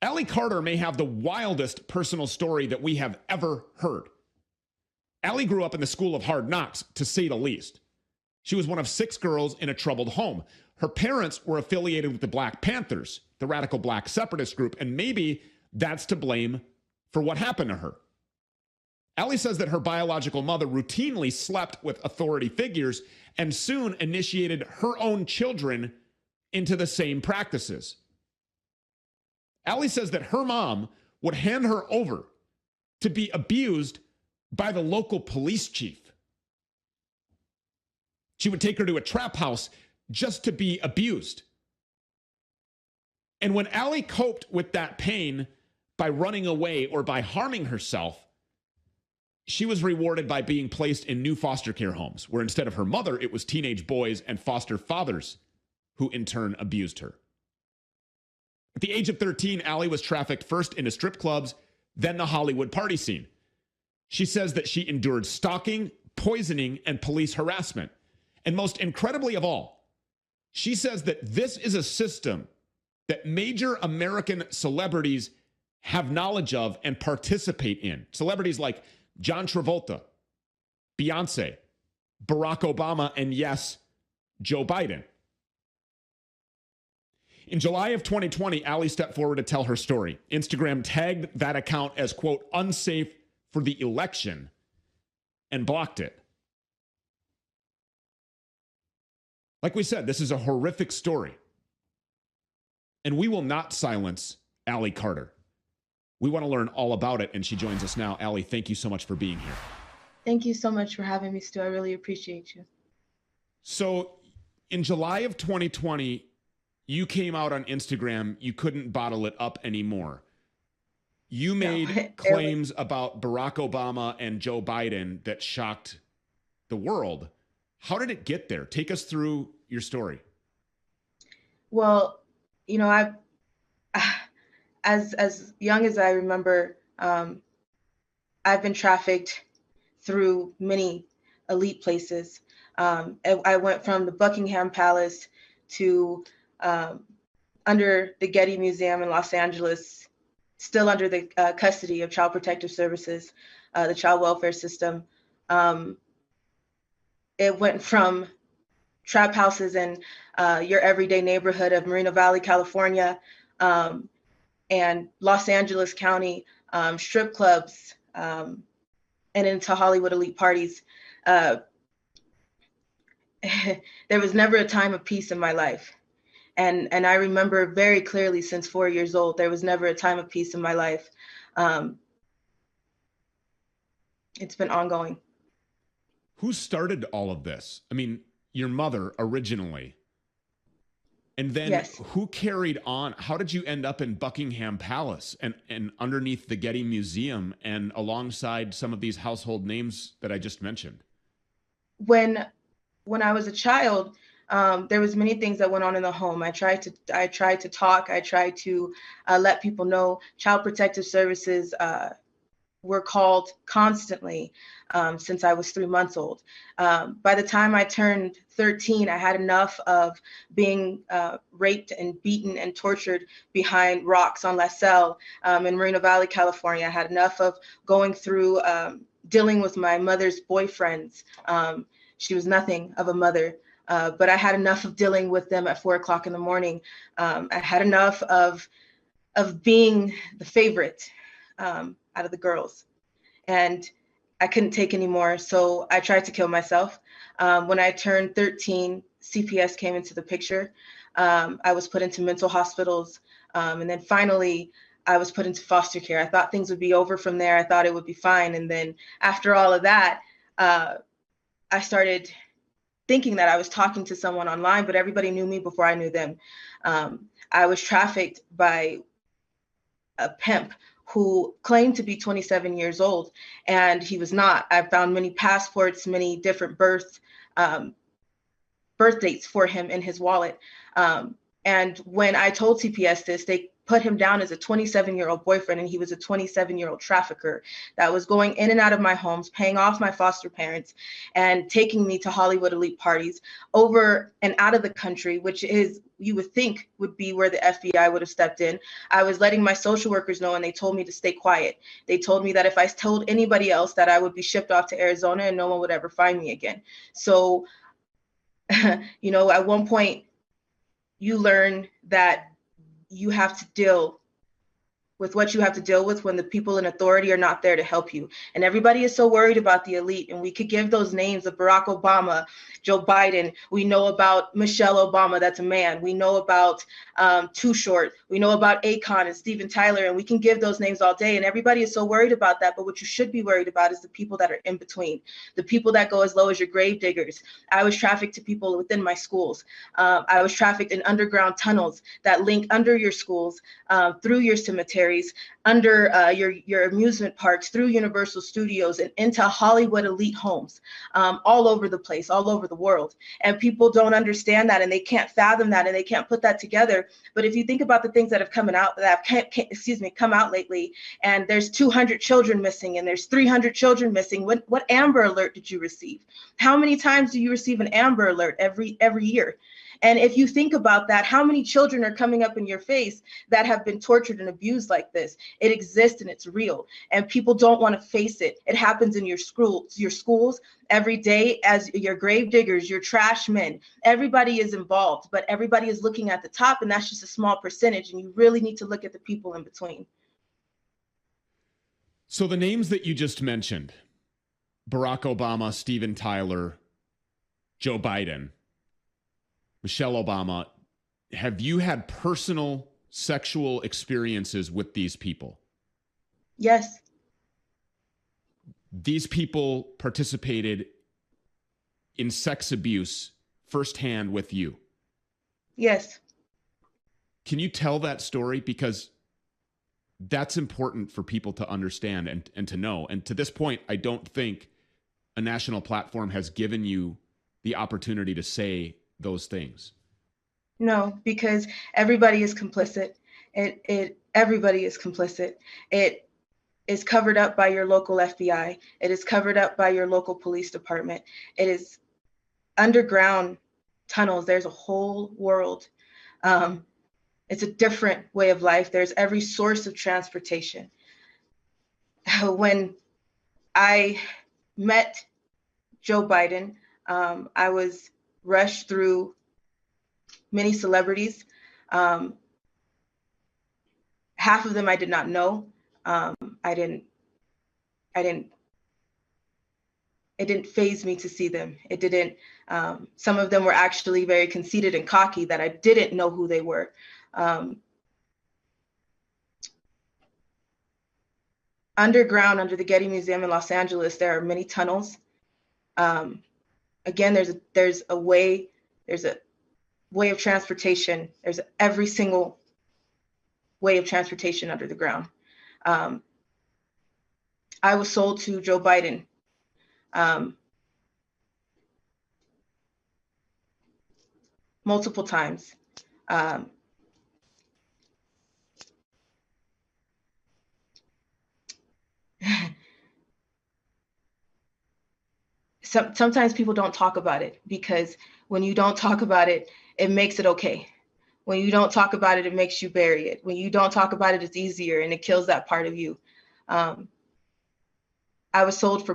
Allie Carter may have the wildest personal story that we have ever heard. Allie grew up in the school of hard knocks, to say the least. She was one of 6 girls in a troubled home. Her parents were affiliated with the Black Panthers, the radical black separatist group, and maybe that's to blame for what happened to her. Allie says that her biological mother routinely slept with authority figures and soon initiated her own children into the same practices. Allie says that her mom would hand her over to be abused by the local police chief. She would take her to a trap house just to be abused. And when Allie coped with that pain by running away or by harming herself, she was rewarded by being placed in new foster care homes, where instead of her mother, it was teenage boys and foster fathers who in turn abused her. At the age of 13, Allie was trafficked first into strip clubs, then the Hollywood party scene. She says that she endured stalking, poisoning, and police harassment. And most incredibly of all, she says that this is a system that major American celebrities have knowledge of and participate in. Celebrities like John Travolta, Beyonce, Barack Obama, and yes, Joe Biden. In July of 2020, Allie stepped forward to tell her story. Instagram tagged that account as, quote, unsafe for the election and blocked it. Like we said, this is a horrific story. And we will not silence Allie Carter. We want to learn all about it, and she joins us now. Allie, thank you so much for being here. Thank you so much for having me, Stu. I really appreciate you. So in July of 2020, you came out on Instagram. You couldn't bottle it up anymore. You made claims about Barack Obama and Joe Biden that shocked the world. How did it get there? Take us through your story. Well, you know, as young as I remember, I've been trafficked through many elite places. I went from the Buckingham Palace to under the Getty Museum in Los Angeles, still under the custody of Child Protective Services, the child welfare system. It went from trap houses in your everyday neighborhood of Moreno Valley, California, and Los Angeles County, strip clubs, and into Hollywood elite parties. There was never a time of peace in my life. And I remember very clearly since 4 years old, there was never a time of peace in my life. It's been ongoing. Who started all of this? I mean, your mother originally. And then Yes. Who carried on? How did you end up in Buckingham Palace and underneath the Getty Museum and alongside some of these household names that I just mentioned? When I was a child, there was many things that went on in the home. I tried to talk. I tried to let people know. Child Protective Services were called constantly since I was 3 months old. By the time I turned 13, I had enough of being raped and beaten and tortured behind rocks on La Salle in Moreno Valley, California. I had enough of going through dealing with my mother's boyfriends. She was nothing of a mother. But I had enough of dealing with them at 4 o'clock in the morning. I had enough of being the favorite out of the girls, and I couldn't take anymore. So I tried to kill myself. When I turned 13, CPS came into the picture. I was put into mental hospitals, and then finally I was put into foster care. I thought things would be over from there. I thought it would be fine, and then after all of that, I started thinking that I was talking to someone online, but everybody knew me before I knew them. I was trafficked by a pimp who claimed to be 27 years old, and he was not. I found many passports, many different birth dates for him in his wallet. And when I told CPS this, they put him down as a 27-year-old boyfriend, and he was a 27-year-old trafficker that was going in and out of my homes, paying off my foster parents and taking me to Hollywood elite parties over and out of the country, which is, you would think, would be where the FBI would have stepped in. I was letting my social workers know, and they told me to stay quiet. They told me that if I told anybody else, that I would be shipped off to Arizona and no one would ever find me again. So, you know, at one point you learn that you have to deal with what you have to deal with when the people in authority are not there to help you. And everybody is so worried about the elite. And we could give those names of Barack Obama, Joe Biden. We know about Michelle Obama, that's a man. We know about Too Short. We know about Akon and Steven Tyler. And we can give those names all day. And everybody is so worried about that. But what you should be worried about is the people that are in between, the people that go as low as your grave diggers. I was trafficked to people within my schools. I was trafficked in underground tunnels that link under your schools, through your cemeteries, under your amusement parks, through Universal Studios, and into Hollywood elite homes, all over the place, all over the world. And people don't understand that, and they can't fathom that, and they can't put that together. But if you think about the things that have come out lately, and there's 200 children missing, and there's 300 children missing. What Amber Alert did you receive? How many times do you receive an Amber Alert every year? And if you think about that, how many children are coming up in your face that have been tortured and abused like this? It exists and it's real, and people don't want to face it. It happens in your schools every day, as your grave diggers, your trash men. Everybody is involved, but everybody is looking at the top, and that's just a small percentage. And you really need to look at the people in between. So the names that you just mentioned, Barack Obama, Steven Tyler, Joe Biden, Michelle Obama, have you had personal sexual experiences with these people? Yes. These people participated in sex abuse firsthand with you? Yes. Can you tell that story? Because that's important for people to understand and to know. And to this point, I don't think a national platform has given you the opportunity to say those things. No, because everybody is complicit. Everybody is complicit. It is covered up by your local FBI. It is covered up by your local police department. It is underground tunnels. There's a whole world. It's a different way of life. There's every source of transportation. When I met Joe Biden, I was rushed through many celebrities. Half of them I did not know. It didn't faze me to see them. It didn't. Some of them were actually very conceited and cocky that I didn't know who they were. Underground, under the Getty Museum in Los Angeles, there are many tunnels. Again, there's a way of transportation. There's every single way of transportation under the ground. I was sold to Joe Biden. Multiple times. Sometimes people don't talk about it, because when you don't talk about it, it makes it okay. When you don't talk about it, it makes you bury it. When you don't talk about it, it's easier, and it kills that part of you. I was sold for